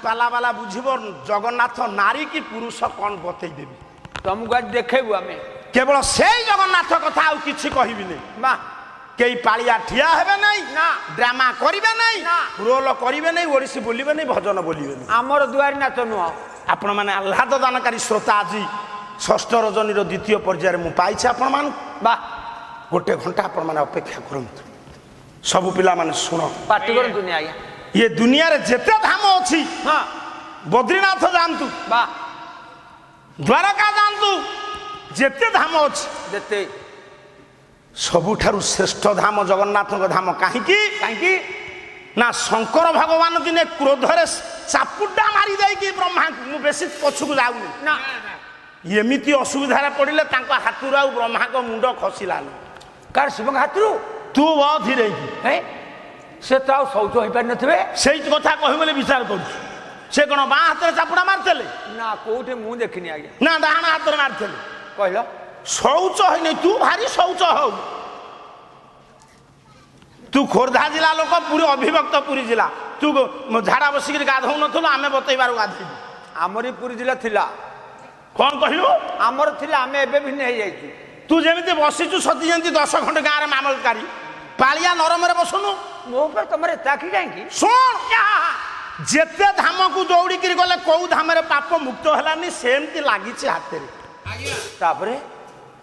ପାଲାବାଲା ବୁଝିବ ଜଗନ୍ନାଥ ନାରୀ କି ପୁରୁଷ କଣ ବତେଇ ଦେବି ତମକୁ ଆଜି ଦେଖେଇବୁ ଆମେ କେବଳ ସେଇ ଜଗନ୍ନାଥ କଥା ଆଉ କିଛି କହିବିନି ବା କେହି ପାଳିଆ ଠିଆ ହେବେ ନାହିଁ ନା ଡ୍ରାମା କରିବେ ନାହିଁ ନା ରୋଲ କରିବେ ନାହିଁ ଓଡ଼ିଶୀ ବୋଲିବେ ନାହିଁ ଭଜନ ବୋଲିବେ ନାହିଁ ଆମର ଦୁଆରୀ ନାଚ ନୁହଁ ଆପଣ ମାନେ ଆହ୍ଲାଦ ଦାନକାରୀ ଶ୍ରୋତା ଆଜି ଷଷ୍ଠ ରଜନୀର ଦ୍ୱିତୀୟ ପର୍ଯ୍ୟାୟରେ ମୁଁ ପାଇଛି ଆପଣମାନଙ୍କୁ ବା ଗୋଟେ ଘଣ୍ଟା ଆପଣମାନେ ଅପେକ୍ଷା କରନ୍ତୁ ସବୁ ପିଲାମାନେ ଶୁଣ ପାଟି କରନ୍ତୁନି ଆଜ୍ଞା ଇଏ ଦୁନିଆରେ ଯେତେ ଧାମ ଅଛି ହଁ ବଦ୍ରୀନାଥ ଯାଆନ୍ତୁ ବା ଦ୍ୱାରକା ଯାଆନ୍ତୁ ଯେତେ ଧାମ ଅଛି ଯେତେ ସବୁଠାରୁ ଶ୍ରେଷ୍ଠ ଧାମ ଜଗନ୍ନାଥଙ୍କ ଧାମ କାହିଁକି କାହିଁକି ନା ଶଙ୍କର ଭଗବାନ ଦିନେ କ୍ରୋଧରେ ଚାପୁଡା ମାରି ଦେଇକି ବ୍ରହ୍ମାଙ୍କୁ ମୁଁ ବେଶୀ ପଛକୁ ଯାଉନି ନା ଏମିତି ଅସୁବିଧାରେ ପଡ଼ିଲେ ତାଙ୍କ ହାତରୁ ଆଉ ବ୍ରହ୍ମାଙ୍କ ମୁଣ୍ଡ ଖସିଲାନି କାର ଶିବଙ୍କ ହାତରୁ ତୁ ଧୀରେ ସେ ତ ଆଉ ଶୌଚ ହେଇପାରିନଥିବେ ସେଇ କଥା କହିବି ବୋଲି ବିଚାର କରୁଛୁ ସେ କ'ଣ ବାଁ ହାତରେ ଚାପୁଡା ମାରିଥିଲେ ନା କୋଉଠି ମୁଁ ଦେଖିନି ଆଜ୍ଞା ନା ଡାହାଣ ହାତରେ ମାରିଥିଲେ କହିଲ ଶୌଚ ହେଇନି ତୁ ଭାରି ଶୌଚ ହଉ ତୁ ଖୋର୍ଦ୍ଧା ଜିଲ୍ଲା ଲୋକ ପୁରୀ ଅବିଭକ୍ତ ପୁରୀ ଜିଲ୍ଲା ତୁ ଝାଡ଼ା ବସିକିରି ଗାଧଉନଥିଲୁ ଆମେ ବତେଇବାରୁ ଗାଧେଇବୁ। ଆମରି ପୁରୀ ଜିଲ୍ଲା ଥିଲା, କ'ଣ କହିଲୁ? ଆମର ଥିଲା, ଆମେ ଏବେ ଭିନ୍ନ ହେଇଯାଇଛୁ। ତୁ ଯେମିତି ବସିଛୁ ସତୀ ଯେମିତି 10 ଖଣ୍ଡେ ଗାଁରେ ମାମଲକାରୀ ପାଳିଆ ନରମରେ ବସୁନୁ। ମୋ ଉପରେ ତମର ଏତେ ଆଖି କାହିଁକି? ଶୁଣ, ଯେତେ ଧାମକୁ ଦୌଡ଼ିକିରି ଗଲେ କୋଉ ଧାମରେ ପାପ ମୁକ୍ତ ହେଲାନି ସେମିତି ଲାଗିଛି ହାତରେ। ତାପରେ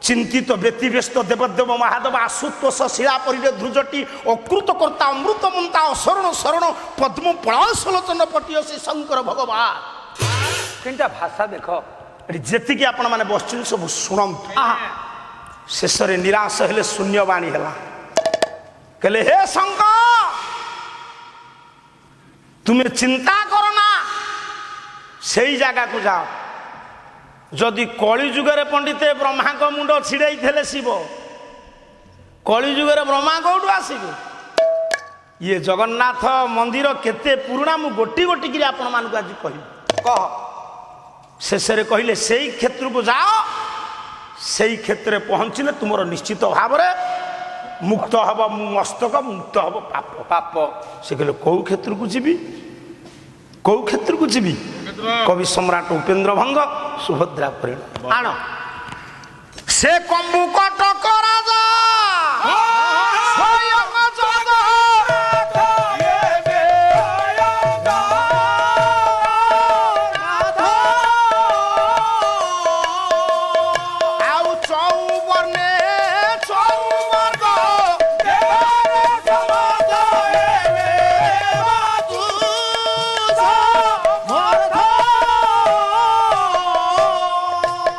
ଚିନ୍ତିତ ବ୍ୟତିବ୍ୟସ୍ତ ଦେବଦେବ ମହାଦେବ ଆଶୁତୋଷ ଶିଳାପରିରେ ଧ୍ରୁଜଟି ଅକୃତ କର୍ତ୍ତା ଅମୃତମନ୍ତା ଅଶରଣ ଶରଣ ପଦ୍ମ ପଳାଶଲୋଚନ ପଟିଅସି ଶଙ୍କର ଭଗବାନ। କେନ୍ତା ଭାଷା ଦେଖ। ଏଠି ଯେତିକି ଆପଣମାନେ ବସିଛନ୍ତି ସବୁ ଶୁଣନ୍ତୁ। ଶେଷରେ ନିରାଶ ହେଲେ ଶୂନ୍ୟବାଣୀ ହେଲା, କହିଲେ ହେ ଶଙ୍କର ତୁମେ ଚିନ୍ତା କର ନା, ସେଇ ଜାଗାକୁ ଯାଅ। ଯଦି କଳିଯୁଗରେ ପଣ୍ଡିତେ ବ୍ରହ୍ମାଙ୍କ ମୁଣ୍ଡ ଛିଡ଼େଇଥିଲେ ଶିବ, କଳିଯୁଗରେ ବ୍ରହ୍ମା କୋଉଠୁ ଆସିବେ? ଇଏ ଜଗନ୍ନାଥ ମନ୍ଦିର କେତେ ପୁରୁଣା ମୁଁ ଗୋଟି ଗୋଟିକିରି ଆପଣମାନଙ୍କୁ ଆଜି କହିବି। କହ। ଶେଷରେ କହିଲେ ସେଇ କ୍ଷେତ୍ରକୁ ଯାଅ, ସେଇ କ୍ଷେତ୍ରରେ ପହଞ୍ଚିଲେ ତୁମର ନିଶ୍ଚିତ ଭାବରେ ମୁକ୍ତ ହବ ମସ୍ତକ, ମୁକ୍ତ ହବ ପାପ। ପାପ। ସେ କହିଲେ କୋଉ କ୍ଷେତ୍ରକୁ ଯିବି, କୋଉ କ୍ଷେତ୍ରକୁ ଯିବି? କବି ସମ୍ରାଟ ଉପେନ୍ଦ୍ର ଭଙ୍ଗ ସୁଭଦ୍ରା ପରିଣ ଆଣ। ସେ କମ୍ବୁ କଟକ ରାଜା ସ୍ୱୟଂ ଜଗନ୍ନାଥ ଆଉ ଚଉବର୍ଣ୍ଣେ ଚଉବର୍ଗ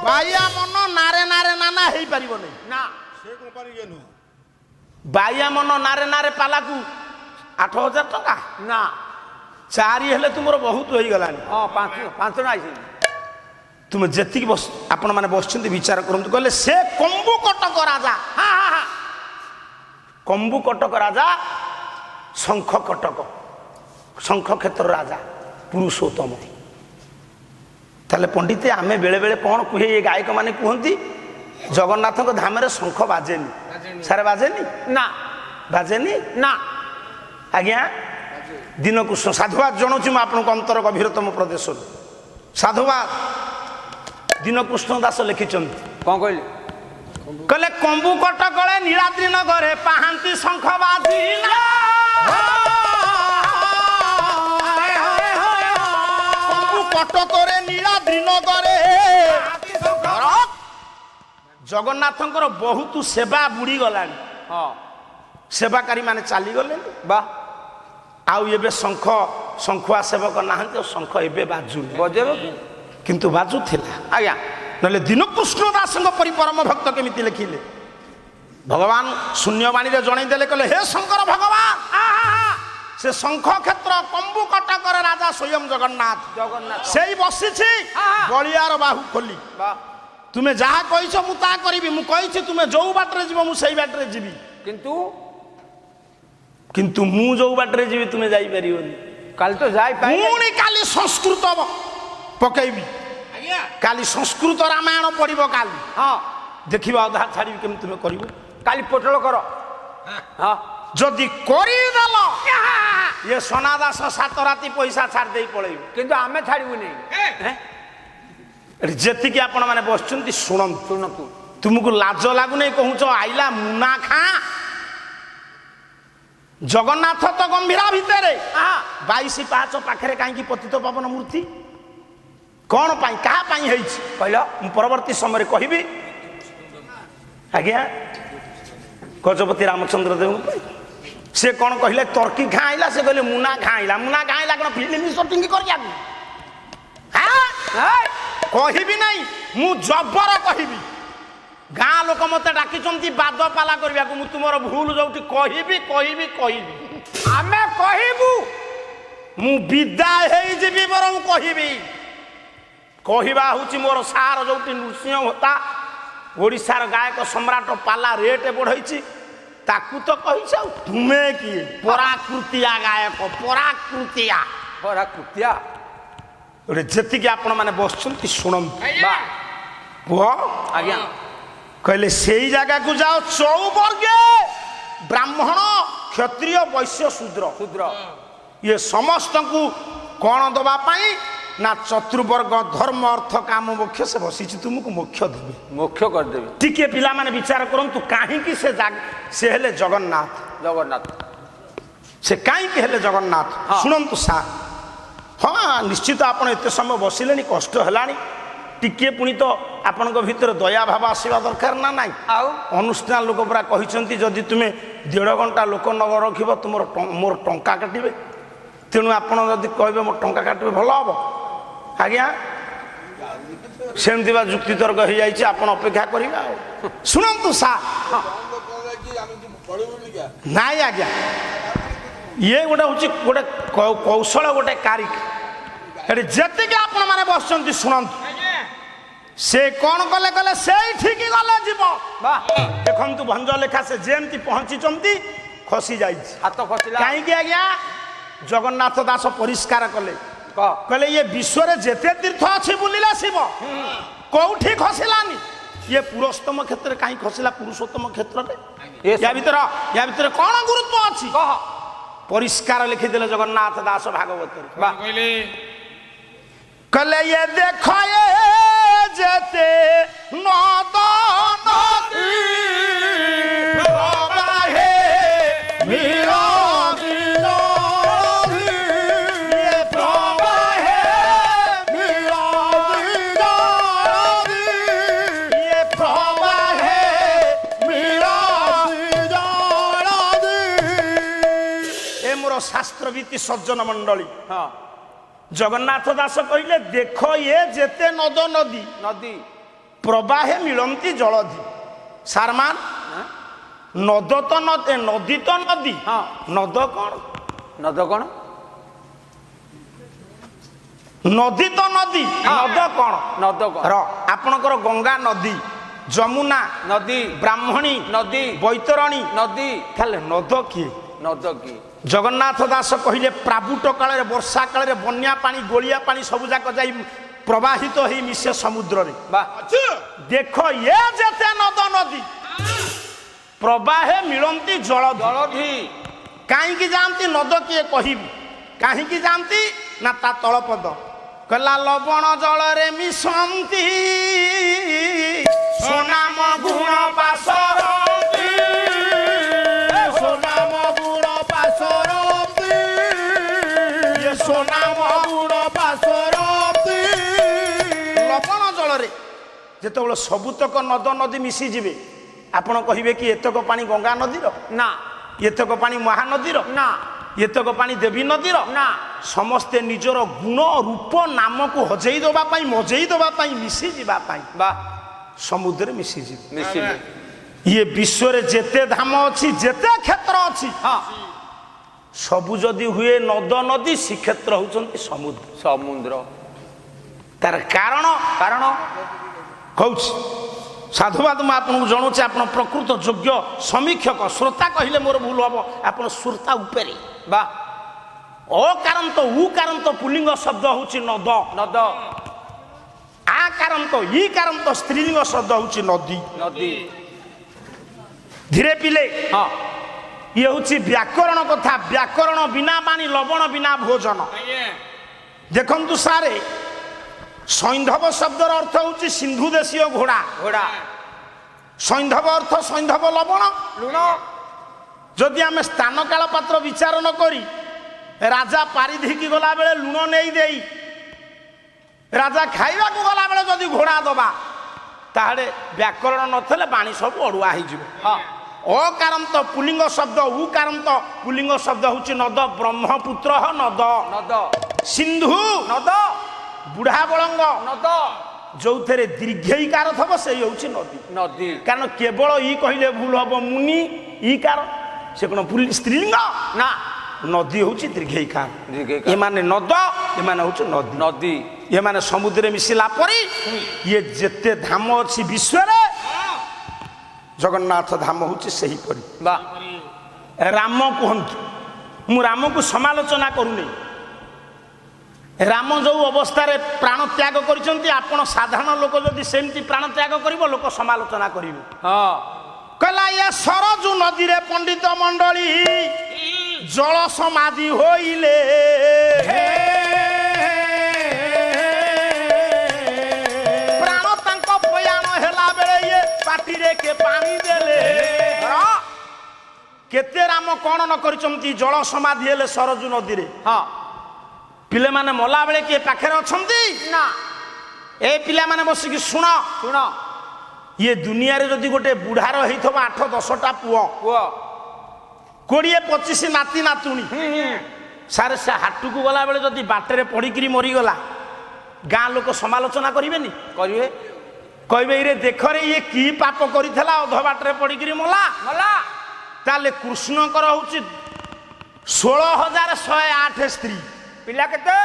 ବାଇଆ ମନ ନାରେ ନାରେ ନାନା ହେଇପାରିବ ନାହିଁ। ନା ସେ କମ୍ପାନୀ ଇଏ ନୁହଁ। ବାଇଆ ମନ ନାରେ ନାରେ ପାଲାକୁ 8,000 ଟଙ୍କା, ନା 4 ହେଲେ ତୁମର ବହୁତ ହେଇଗଲାଣି। ହଁ ପାଞ୍ଚ ନା ଆଇଛନ୍ତି। ତୁମେ ଯେତିକି ଆପଣମାନେ ବସିଛନ୍ତି ବିଚାର କରନ୍ତୁ। କହିଲେ ସେ କମ୍ବୁ କଟକ ରାଜା, କମ୍ବୁ କଟକ ରାଜା, ଶଙ୍ଖ କଟକ ଶଙ୍ଖ କ୍ଷେତ୍ର ରାଜା ପୁରୁଷୋତ୍ତମ। ତାହେଲେ ପଣ୍ଡିତେ ଆମେ ବେଳେ ବେଳେ କ'ଣ କୁହେ, ଏ ଗାୟକ ମାନେ କୁହନ୍ତି ଜଗନ୍ନାଥଙ୍କ ଧାମରେ ଶଙ୍ଖ ବାଜେନି। ସାରେ ବାଜେନି? ନା ବାଜେନି ନା। ଆଜ୍ଞା ଦିନକୃଷ୍ଣ ସାଧୁବାଦ ଜଣାଉଛି ମୁଁ ଆପଣଙ୍କୁ ଅନ୍ତର ଗଭୀରତମ ପ୍ରଦେଶରୁ ସାଧୁବାଦ। ଦୀନକୃଷ୍ଣ ଦାସ ଲେଖିଛନ୍ତି, କ'ଣ କହିଲେ? କହିଲେ କମ୍ବୁ କଟକଳେ ନୀଳାଦ୍ରି ନଗରେ ପାହାନ୍ତି ଶଙ୍ଖ ବାଜିଲା। କମ୍ବୁ କଟକରେ ନୀଳାଦ୍ରି ନଗରେ ଜଗନ୍ନାଥଙ୍କର ବହୁତ ସେବା ବୁଡ଼ିଗଲାଣି। ହଁ ସେବାକାରୀ ମାନେ ଚାଲିଗଲେଣି। ବା ଆଉ ଏବେ ଶଙ୍ଖୁଆ ସେବକ ନାହାନ୍ତି, ଶଙ୍ଖ ଏବେ ବାଜୁନି। ବଜେଇବ କି? କିନ୍ତୁ ବାଜୁଥିଲା। ଆଜ୍ଞା। ନହେଲେ ଦୀନକୃଷ୍ଣ ଦାସଙ୍କ ପରି ପରମ ଭକ୍ତ କେମିତି ଲେଖିଲେ? ଭଗବାନ ଶୂନ୍ୟବାଣୀରେ ଜଣେଇ ଦେଲେ, କହିଲେ ହେ ଶଙ୍କର ଭଗବାନ, ସେ ଶଙ୍ଖ କ୍ଷେତ୍ର କମ୍ବୁ କଟକର ରାଜା ସ୍ୱୟଂ ଜଗନ୍ନାଥ ଜଗନ୍ନାଥ ସେଇ ବସିଛି ବଳିଆର ବାହୁ ଖୋଲି। ବା ତୁମେ ଯାହା କହିଛ ମୁଁ ତାହା କରିବି। ମୁଁ କହିଛି ତୁମେ ଯୋଉ ବାଟରେ ଯିବ ମୁଁ ସେଇ ବାଟରେ ଯିବି, କିନ୍ତୁ ମୁଁ ଯୋଉ ବାଟରେ ଯିବି ତୁମେ ଯାଇପାରିବନି। କାଲି ତ ଯାଇପାରିବ। ପୁଣି କାଲି ସଂସ୍କୃତ ପକେଇବି, କାଲି ସଂସ୍କୃତ ରାମାୟଣ ପଢିବ। କାଲି ହଁ ଦେଖିବା ଅଧା ଛାଡ଼ିବି କେମିତି ତୁମେ କରିବ। କାଲି ପୋଟଳ କର। ହଁ ଯଦି କରିଦେଲ ଇଏ ସନା ଦାସ 7 ରାତି ପଇସା ଛାଡ଼ି ଦେଇ ପଳେଇବ, କିନ୍ତୁ ଆମେ ଛାଡ଼ିବୁନି। ଯେତିକି ଆପଣ ମାନେ ବସିଛନ୍ତି ଶୁଣନ୍ତୁ। ଶୁଣନ୍ତୁ, ତୁମକୁ ଲାଜ ଲାଗୁନି କହୁଛ ଆଇଲା ମୁନା ଖାଁ? ଜଗନ୍ନାଥ ତ ଗମ୍ଭୀରା ଭିତରେ 22 ପାହାଚ ପାଖରେ କାହିଁକି ପତିତ ପାବନ ମୂର୍ତ୍ତି? କ'ଣ ପାଇଁ, କାହା ପାଇଁ ହେଇଛି କହିଲ? ମୁଁ ପରବର୍ତ୍ତୀ ସମୟରେ କହିବି। ଆଜ୍ଞା ଗଜପତି ରାମଚନ୍ଦ୍ର ଦେବଙ୍କ ପାଇଁ ସେ କ'ଣ କହିଲେ? ତର୍କି ଖାଁ ଆଇଲା, ସେ କହିଲେ ମୁନା ଖାଁ ଆଇଲା। ମୁନା ଖାଁ ଆଇଲା କ'ଣ ଫିଲ୍ମ ସୁଟିଂ କରିବାକୁ? କହିବି ନାହିଁ, ମୁଁ ଜବର କହିବି। ଗାଁ ଲୋକ ମତେ ଡାକିଛନ୍ତି ବାଦ ପାଲା କରିବାକୁ। ମୁଁ ତୁମର ଭୁଲ ଯୋଉଠି କହିବି କହିବି କହିବି। ଆମେ କହିବୁ। ମୁଁ ବିଦାୟ ହେଇଯିବି ବରଂ କହିବି। କହିବା ହଉଛି ମୋର ସାର ଯୋଉଠି ନୃସିଂହ ହୋତା ଓଡ଼ିଶାର ଗାୟକ ସମ୍ରାଟ ପାଲା ରେଟ୍ ବଢ଼େଇଛି ତାକୁ ତ କହିଛ। ଆଉ ତୁମେ କିଏ? ପରାକୃତିଆ ଗାୟକ, ପରାକୃତିଆ। ପରାକୃତିଆ ଗୋଟେ ଯେତିକି ଆପଣ ମାନେ ବସିଛନ୍ତି ଶୁଣନ୍ତୁ। ବା ପୁଅ ଆଜ୍ଞା କହିଲେ ସେଇ ଜାଗାକୁ ଯାଅ, ଚଉବର୍ଗେ ବ୍ରାହ୍ମଣ କ୍ଷତ୍ରିୟ ବୈଶ୍ୟ ଶୂଦ୍ର ଶୂଦ୍ର ଇଏ ସମସ୍ତଙ୍କୁ କ'ଣ ଦେବା ପାଇଁ ନା ଚତୁର୍ବର୍ଗ ଧର୍ମ ଅର୍ଥ କାମ ମୋକ୍ଷ ସେ ବସିଛି ତୁମକୁ ମୋକ୍ଷ ଦେବେ ମୋକ୍ଷ କରିଦେବି ଟିକେ ପିଲାମାନେ ବିଚାର କରନ୍ତୁ କାହିଁକି ସେ ହେଲେ ଜଗନ୍ନାଥ ଜଗନ୍ନାଥ ସେ କାହିଁକି ହେଲେ ଜଗନ୍ନାଥ ଶୁଣନ୍ତୁ ସାର୍ ହଁ ନିଶ୍ଚିତ ଆପଣ ଏତେ ସମୟ ବସିଲେଣି କଷ୍ଟ ହେଲାଣି ଟିକିଏ ପୁଣି ତ ଆପଣଙ୍କ ଭିତରେ ଦୟା ଭାବ ଆସିବା ଦରକାର ନା ନାହିଁ ଆଉ ଅନୁଷ୍ଠାନ ଲୋକ ପୁରା କହିଛନ୍ତି ଯଦି ତୁମେ 1.5 ଘଣ୍ଟା ଲୋକ ନ ରଖିବ ତୁମର ମୋର ଟଙ୍କା କାଟିବେ ତେଣୁ ଆପଣ ଯଦି କହିବେ ମୋର ଟଙ୍କା କାଟିବେ ଭଲ ହବ ଆଜ୍ଞା ସେମିତି ବା ଯୁକ୍ତିତର୍କ ହେଇଯାଇଛି ଆପଣ ଅପେକ୍ଷା କରିବେ ଆଉ ଶୁଣନ୍ତୁ ସାର୍ ନାଇଁ ଆଜ୍ଞା ଇଏ ଗୋଟେ ହଉଛି ଗୋଟେ କୌଶଳ ଗୋଟେ କାରିକ ଏଠି ଯେତିକି ଆପଣ ମାନେ ବସିଛନ୍ତି ଶୁଣନ୍ତୁ ସେ କ'ଣ କଲେ କଲେ ସେଇଠିକି ଗଲେ ଯିବ ଦେଖନ୍ତୁ ଭଞ୍ଜ ଲେଖା ସେ ଯେମିତି ପହଞ୍ଚିଛନ୍ତି ଖସି ଯାଇଛି ହାତ ଖସିଲା କାହିଁକି ଆଜ୍ଞା ଜଗନ୍ନାଥ ଦାସ ପରିଷ୍କାର କଲେ କହିଲେ ଇଏ ବିଶ୍ୱରେ ଯେତେ ତୀର୍ଥ ଅଛି ବୁଲିଲେ ଶିବ କୋଉଠି ଖସିଲାନି ଇଏ ପୁରୁଷୋତ୍ତମ କ୍ଷେତ୍ରରେ କାହିଁ ଖସିଲା ପୁରୁଷୋତ୍ତମ କ୍ଷେତ୍ରରେ ୟା ଭିତରେ କ'ଣ ଗୁରୁତ୍ୱ ଅଛି ପରିଷ୍କାର ଲେଖିଦେଲେ ଜଗନ୍ନାଥ ଦାସ ଭାଗବତରେ କହିଲେ ଇଏ ଦେଖ ଯେତେ ନଦ ନଦୀ ପ୍ରବାହେ ମିଳନ୍ତି ଜଳଧି ପ୍ରବାହେ ମିଳନ୍ତି ଜଳଧି ପ୍ରବାହେ ମିଳନ୍ତି ଜଳଧି ଏ ମୋର ଶାସ୍ତ୍ରବିତି ସଜ୍ଜନ ମଣ୍ଡଳୀ ହଁ ଜଗନ୍ନାଥ ଦାସ କହିଲେ ଦେଖ ଇଏ ଯେତେ ନଦ ନଦୀ ନଦୀ ପ୍ରବାହେ ମିଳନ୍ତି ଜଳଧି ସାରମାନ ନଦ ତ ନଦୀ ତ ନଦୀ ହଁ ନଦ କ'ଣ ନଦ କ'ଣ ନଦୀ ତ ନଦୀ ନଦ କ'ଣ ନଦ କ'ଣ ଆପଣଙ୍କର ଗଙ୍ଗା ନଦୀ ଯମୁନା ନଦୀ ବ୍ରାହ୍ମଣୀ ନଦୀ ବୈତରଣୀ ନଦୀ ତାହେଲେ ନଦ କିଏ ନଦ କିଏ ଜଗନ୍ନାଥ ଦାସ କହିଲେ ପ୍ରାବୁଟ କାଳରେ ବର୍ଷା କାଳରେ ବନ୍ୟା ପାଣି ଗୋଳିଆ ପାଣି ସବୁ ଯାକ ଯାଇ ପ୍ରବାହିତ ହେଇ ମିଶେ ସମୁଦ୍ରରେ ଦେଖ ଇଏ ଯେତେ ନଦ ନଦୀ ପ୍ରବାହେ ମିଳନ୍ତି ଜଳଧି କାହିଁକି ଯାଆନ୍ତି ନଦ କିଏ କହିବି କାହିଁକି ଯାଆନ୍ତି ନା ତା ତଳପଦ କହିଲା ଲବଣ ଜଳରେ ମିଶନ୍ତି ସୁନାମ ଗୁଣ ପାଶରନ୍ତି ସୁନାମ ଗୁଣ ପାଶରନ୍ତି ସୁନାମ ଗୁଣ ପାଶରନ୍ତି ଲବଣ ଜଳରେ ଯେତେବେଳେ ସବୁତକ ନଦ ନଦୀ ମିଶିଯିବେ ଆପଣ କହିବେ କି ଏତକ ପାଣି ଗଙ୍ଗା ନଦୀର ନା ଏତକ ପାଣି ମହାନଦୀର ନା ଏତକ ପାଣି ଦେବୀ ନଦୀର ନା ସମସ୍ତେ ନିଜର ଗୁଣ ରୂପ ନାମକୁ ହଜେଇ ଦେବା ପାଇଁ ମଜେଇ ଦେବା ପାଇଁ ମିଶିଯିବା ପାଇଁ ବା ସମୁଦ୍ରରେ ମିଶିଯିବେ ମିଶିଲେ ଇଏ ବିଶ୍ୱରେ ଯେତେ ଧାମ ଅଛି ଯେତେ କ୍ଷେତ୍ର ଅଛି ହଁ ସବୁ ଯଦି ହୁଏ ନଦ ନଦୀ ଶ୍ରୀକ୍ଷେତ୍ର ହଉଛନ୍ତି ସମୁଦ୍ର ସମୁଦ୍ର ତାର କାରଣ କାରଣ କହୁଛି ସାଧୁବାଦ ମୁଁ ଆପଣଙ୍କୁ ଜଣାଉଛି ଆପଣ ପ୍ରକୃତ ଯୋଗ୍ୟ ସମୀକ୍ଷକ ଶ୍ରୋତା କହିଲେ ମୋର ଭୁଲ ହବ ଆପଣ ଶ୍ରୋତା ଉପରେ ବା ଅକାରାନ୍ତ ଉକାରାନ୍ତ ପୁଲିଙ୍ଗ ଶବ୍ଦ ହଉଛି ନଦ ନଦ ଆକାରାନ୍ତ ଇକାରାନ୍ତ ସ୍ତ୍ରୀଲିଙ୍ଗ ଶବ୍ଦ ହଉଛି ନଦୀ ନଦୀ ଧୀରେ ପିଲେ ହଁ ଇଏ ହଉଛି ବ୍ୟାକରଣ କଥା ବ୍ୟାକରଣ ବିନା ପାଣି ଲବଣ ବିନା ଭୋଜନ ଦେଖନ୍ତୁ ସାରେ ସୈନ୍ଧବ ଶବ୍ଦର ଅର୍ଥ ହଉଛି ସିନ୍ଧୁ ଦେଶୀୟ ଘୋଡ଼ା ଘୋଡ଼ା ସୈନ୍ଧବ ଅର୍ଥ ସୈନ୍ଧବ ଲବଣ ଲୁଣ ଯଦି ଆମେ ସ୍ଥାନ କାଳ ପାତ୍ର ବିଚାର ନ କରି ରାଜା ପାରିଧିକି ଗଲାବେଳେ ଲୁଣ ନେଇ ଦେଇ ରାଜା ଖାଇବାକୁ ଗଲାବେଳେ ଯଦି ଘୋଡ଼ା ଦବା ତାହେଲେ ବ୍ୟାକରଣ ନଥିଲେ ବାଣୀ ସବୁ ଅଡୁଆ ହେଇଯିବ ହଁ ଅକାରାନ୍ତ ପୁଲିଙ୍ଗ ଶବ୍ଦ ଉକାରାନ୍ତ ପୁଲିଙ୍ଗ ଶବ୍ଦ ହଉଛି ନଦ ବ୍ରହ୍ମପୁତ୍ର ନଦ ନଦ ସିନ୍ଧୁ ନଦ ବୁଢା ବଳଙ୍ଗ ନଦ ଯୋଉଥିରେ ଦୀର୍ଘଇକାର ଥବ ସେଇ ହଉଛି ନଦୀ ନଦୀ କାରଣ କେବଳ ଇ କହିଲେ ଭୁଲ ହବ ମୁନି ଇକାର ସେ କଣ ସ୍ତ୍ରୀଲିଙ୍ଗ ନା ନଦୀ ହଉଛି ଦୀର୍ଘଇକାର ଦୀର୍ଘଇକାର। ଏମାନେ ନଦ ଏମାନେ ହଉଛି ନଦୀ ନଦୀ ଏମାନେ ସମୁଦ୍ରରେ ମିଶିଲା ପରେ ଇଏ ଯେତେ ଧାମ ଅଛି ବିଶ୍ୱରେ ଜଗନ୍ନାଥ ଧାମ ହଉଛି ସେହିପରି ବା ରାମ କୁହନ୍ତୁ ମୁଁ ରାମକୁ ସମାଲୋଚନା କରୁନି ରାମ ଯୋଉ ଅବସ୍ଥାରେ ପ୍ରାଣ ତ୍ୟାଗ କରିଛନ୍ତି ଆପଣ ସାଧାରଣ ଲୋକ ଯଦି ସେମିତି ପ୍ରାଣ ତ୍ୟାଗ କରିବ ଲୋକ ସମାଲୋଚନା କରିବେ ହଁ କହିଲା ଏ ସରଜୁ ନଦୀରେ ପଣ୍ଡିତ ମଣ୍ଡଳୀ ଜଳ ସମାଧି ହୋଇଲେ ପ୍ରାଣ ତାଙ୍କ ପ୍ରୟାଣ ହେଲା ବେଳେ ଇଏ ପାଟିରେ କେ ପାଣି ଦେଲେ। କେତେ ରାମ କଣ ନ କରିଛନ୍ତି ଜଳ ସମାଧି ହେଲେ ସରଜୁ ନଦୀରେ। ହଁ ପିଲାମାନେ ମଲା ବେଳେ କିଏ ପାଖରେ ଅଛନ୍ତି ନା। ଏ ପିଲାମାନେ ବସିକି ଶୁଣ ଶୁଣ ଇଏ ଦୁନିଆରେ ଯଦି ଗୋଟେ ବୁଢାର ହେଇଥିବ 8-10ଟା ପୁଅ ପୁଅ 20-25 ନାତି ନାତୁଣୀ ସାରେ ସେ ହାଟକୁ ଗଲା ବେଳେ ଯଦି ବାଟରେ ପଡିକିରି ମରିଗଲା ଗାଁ ଲୋକ ସମାଲୋଚନା କରିବେନି? କରିବେ। କହିବେ ଇରେ ଦେଖରେ ଇଏ କି ପାପ କରିଥିଲା ଅଧ ବାଟରେ ପଡିକିରି ମଲା। ମଲା। ତାହେଲେ କୃଷ୍ଣଙ୍କର ହଉଛି 16,108 ସ୍ତ୍ରୀ। ପିଲା କେତେ?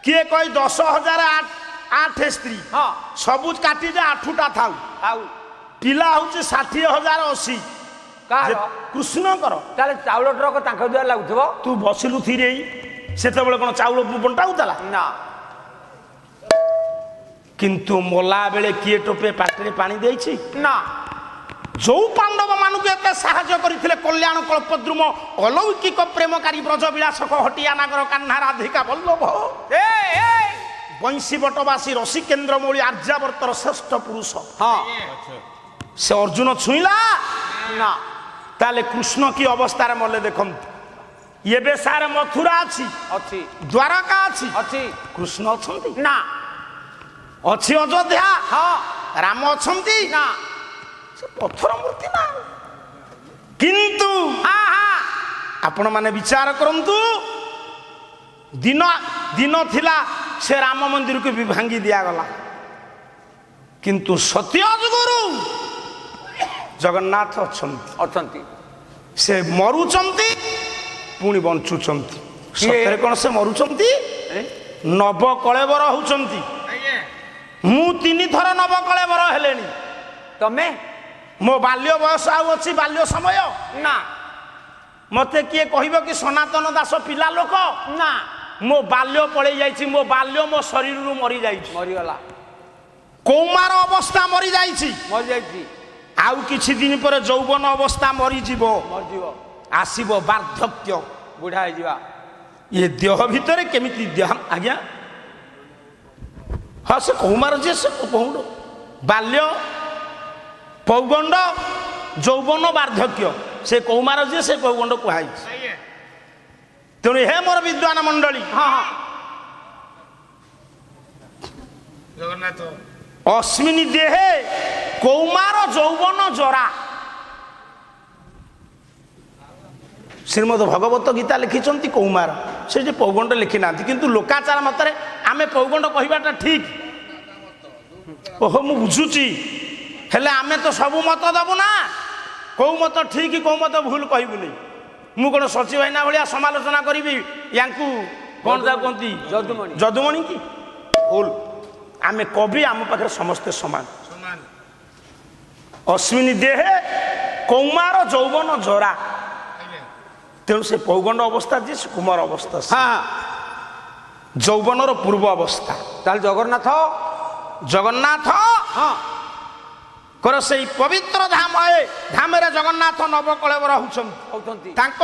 କିଏ କହି 10,008 ସ୍ତ୍ରୀ। ହଁ ସବୁ କାଟିଦେ 8ଟା ଥାଉ। ଆଉ ପିଲା ହଉଛି 60,080। କାହାର? କୃଷ୍ଣଙ୍କର। ତାହେଲେ ଚାଉଳ ଟ୍ରକ ତାଙ୍କ ଦ୍ୱାରା ଲାଗୁଥିବ। ତୁ ବସିଲୁ ଥିରେ ସେତେବେଳେ କଣ ଚାଉଳ ବଣ୍ଟା ହଉଥିଲା? ନା। କିନ୍ତୁ ମଲା ବେଳେ କିଏ ଟୋପେ ପାଟିରେ ପାଣି ଦେଇଛି? ନା। ଯୋଉ ପାଣ୍ଡବ ମାନଙ୍କୁ ଏତେ ସାହାଯ୍ୟ କରିଥିଲେ କଲ୍ୟାଣ କଳ୍ପଦ୍ରୁମ ଅଲୌକିକ ପ୍ରେମକାରୀ ବ୍ରଜ ବିଳାସକ ହଟିଆ ନାଗର କାହ୍ନା ରାଧିକା ବଲ୍ଲଭ ବଂଶୀ ବଟବାସୀ ରସିକେନ୍ଦ୍ର ମୌଳି ଆର୍ଯ୍ୟାବର୍ତ୍ତର ଶ୍ରେଷ୍ଠ ପୁରୁଷ। ହଁ ସେ ଅର୍ଜୁନ ଛୁଇଁଲା ନା। ତାହେଲେ କୃଷ୍ଣ କି ଅବସ୍ଥାରେ ମଲେ ଦେଖନ୍ତୁ। ଏବେ ସାର ମଥୁରା ଅଛି, ଅଛି ଦ୍ୱାରକା ଅଛି, ଅଛି। କୃଷ୍ଣ ଅଛନ୍ତି ନା। ଅଛି ଅଯୋଧ୍ୟା, ହଁ ରାମ ଅଛନ୍ତି ନା। ସେ ପଥର ମୂର୍ତ୍ତି ନା। କିନ୍ତୁ ଆପଣ ମାନେ ବିଚାର କରନ୍ତୁ ଦିନ ଦିନ ଥିଲା ସେ ରାମ ମନ୍ଦିରକୁ ବି ଭାଙ୍ଗି ଦିଆଗଲା କିନ୍ତୁ ସତ୍ୟ ଯୁଗରୁ ଜଗନ୍ନାଥ ଅଛନ୍ତି। ଅଛନ୍ତି। ସେ ମରୁଛନ୍ତି ପୁଣି ବଞ୍ଚୁଛନ୍ତି। ସତରେ କଣ ସେ ମରୁଛନ୍ତି? ନବକଳେବର ହଉଛନ୍ତି। ମୁଁ 3 ଥର ନବକଳେବର ହେଲେଣି। ତମେ? ମୋ ବାଲ୍ୟ ବୟସ ଆଉ ଅଛି ବାଲ୍ୟ ସମୟ ନା। ମତେ କିଏ କହିବ କି ସନାତନ ଦାସ ପିଲା ଲୋକ? ନା। ମୋ ବାଲ୍ୟ ପଳେଇ ଯାଇଛି। ମୋ ବାଲ୍ୟ ମୋ ଶରୀରରୁ ମରି ଯାଇଛି। ମରିଗଲା। କୌମାର ଅବସ୍ଥା ମରି ଯାଇଛି। ମରିଯାଇଛି। ଆଉ କିଛି ଦିନ ପରେ ଯୌବନ ଅବସ୍ଥା ମରିଯିବ। ମରିଯିବ। ଆସିବ ବାର୍ଦ୍ଧକ୍ୟ। ବୁଢା ହେଇଯିବା। ଏ ଦେହ ଭିତରେ କେମିତି ଦେହ? ଆଜ୍ଞା ହଁ ସେ କୌମାର ଯିଏ ସେ ପୌଣ୍ଡ ବାଲ୍ୟ ପୌଗଣ୍ଡ ଯୌବନ ବାର୍ଦ୍ଧକ୍ୟ ସେ କୌମାର ଯିଏ ସେ ପୌଗଣ୍ଡ କୁହାଯାଇଛି। ତେଣୁ ହେ ମୋର ବିଦ୍ୱାନ ମଣ୍ଡଳୀ, ହଁ ହଁ ଜଗନ୍ନାଥ ଅସ୍ମିନି ଦେହେ କୌମାର ଯୌବନ ଜରା। ଶ୍ରୀମଦ ଭଗବତ ଗୀତା ଲେଖିଛନ୍ତି କୌମାର, ସେ ଯେ ପୌଗଣ୍ଡ ଲେଖି ନାହାନ୍ତି। କିନ୍ତୁ ଲୋକାଚାର ମତରେ ଆମେ ପୌଗଣ୍ଡ କହିବାଟା ଠିକ। ଓହୋ ମୁଁ ବୁଝୁଛି, ହେଲେ ଆମେ ତ ସବୁ ମତ ଦେବୁ ନା। କୋଉ ମତ ଠିକ କୋଉ ମତ ଭୁଲ କହିବୁନି। ମୁଁ କଣ ସଚି ଭାଇନା ଭଳିଆ ସମାଲୋଚନା କରିବି ୟାଙ୍କୁ କଣ ଯାଉ କୁହନ୍ତି ଯଦୁମଣି। ଯଦୁମଣି କି? ଭୁଲ। ଆମେ କବି, ଆମ ପାଖରେ ସମସ୍ତେ ସମାନ। ସମାନ। ଅଶ୍ବିନୀ ଦେହେ କୌମାର ଯୌବନ ଜରା। ତେଣୁ ସେ ପୌଗଣ୍ଡ ଅବସ୍ଥା ଯିଏ ସେ କୁମାର ଅବସ୍ଥା, ହଁ ଯୌବନର ପୂର୍ବ ଅବସ୍ଥା। ତାହେଲେ ଜଗନ୍ନାଥ ଜଗନ୍ନାଥ ହଁ କର ସେଇ ପବିତ୍ର ଧାମରେ ଜଗନ୍ନାଥ ନବକଳେବର ହଉଛନ୍ତି। ତାଙ୍କ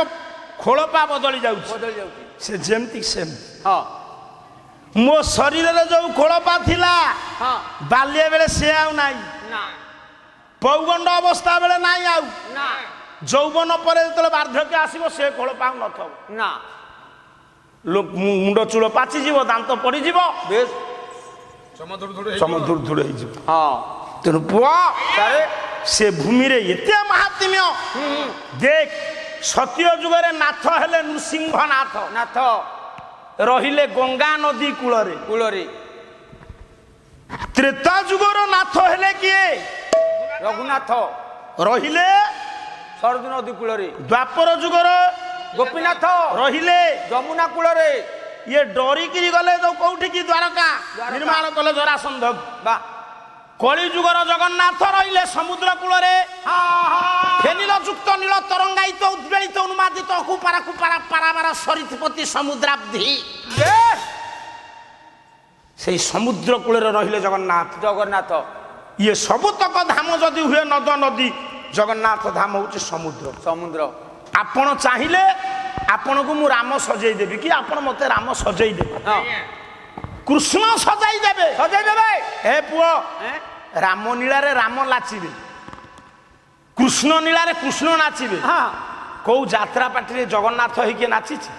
ଖୋଳପା ବଦଳି ଯାଉଛି। ବଦଳି ଯାଉଛି। ସେ ଯେମିତି ସେମିତି। ହଁ ମୋ ଶରୀରରେ ଯୋଉ ଖୋଳପା ଥିଲା ହଁ ବାଲ୍ୟ ବେଳେ ସେ ଆଉ ନାହିଁ। ନା। ପୌଗଣ୍ଡ ଅବସ୍ଥା ବେଳେ ନାହିଁ ଆଉ। ନା। ଯୌବନ ପରେ ଯେତେବେଳେ ବାର୍ଦ୍ଧକ୍ୟ ଆସିବ ସେ ଖୋଳପା ଆଉ ନଥିବ। ନା। ମୁଣ୍ଡ ଚୂଳ ପାଚିଯିବ, ଦାନ୍ତ ପଡିଯିବ, ବେଶ ଚମ ଧୁଡୁ ଚମ ଧୁଡୁ ଧୁଡୁ ହେଇଯିବ। ହଁ ତେଣୁ ପୁଅ ତାରେ ସେ ଭୂମିରେ ଏତେ ମାହାତ୍ମ୍ୟ। ଦେଖ ସତ୍ୟ ଯୁଗରେ ନାଥ ହେଲେ ନୃସିଂହ ନାଥ, ନାଥ ରହିଲେ ଗଙ୍ଗା ନଦୀ କୂଳରେ। କୂଳରେ। ତ୍ରେତା ଯୁଗର ନାଥ ହେଲେ କିଏ? ରଘୁନାଥ ରହିଲେ ସରଜୁ ନଦୀ କୂଳରେ। ଦ୍ୱାପର ଯୁଗର ଗୋପୀନାଥ ରହିଲେ ଯମୁନା କୂଳରେ। ଇଏ ଡରିକିରି ଗଲେ ଯୋଉ କୋଉଠିକି? ଦ୍ୱାରକା ନିର୍ମାଣ କଲେ ଜରାସନ୍ଧ। ବା କଳି ଯୁଗର ଜଗନ୍ନାଥ ରହିଲେ ସମୁଦ୍ର କୂଳରେ। ଫେନିଲ ଯୁକ୍ତ ନୀଳ ତରଙ୍ଗାୟିତ ଉଦ୍ବେଳିତ ଉନ୍ମାଦିତ କୁପାରା କୁପାରା ପାରାବାର ସରିତପତି ସମୁଦ୍ରାବ୍ଧି। ସେଇ ସମୁଦ୍ର କୂଳରେ ରହିଲେ ଜଗନ୍ନାଥ। ଜଗନ୍ନାଥ ଇଏ ସବୁତକ ଧାମ ଯଦି ହୁଏ ନଦ ନଦୀ, ଜଗନ୍ନାଥ ଧାମ ହଉଛି ସମୁଦ୍ର। ସମୁଦ୍ର। ଆପଣ ଚାହିଁଲେ ଆପଣଙ୍କୁ ମୁଁ ରାମ ସଜେଇ ଦେବି କି ଆପଣ ମତେ ରାମ ସଜେଇ ଦେବେ ହଁ କୃଷ୍ଣ ସଜାଇ ଦେବେ ସଜେଇ ଦେବେ ହେ ପୁଅ ଏଁ? ରାମ ନୀଳାରେ ରାମ ନାଚିବେ କୃଷ୍ଣ ନୀଳାରେ କୃଷ୍ଣ ନାଚିବେ ହଁ କୋଉ ଯାତ୍ରା ପାର୍ଟିରେ ଜଗନ୍ନାଥ ହେଇକି ନାଚିଛି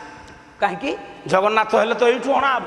କାହିଁକି ଜଗନ୍ନାଥ ହେଲେ ତ ଏଇଠୁ ଅଣା ହବ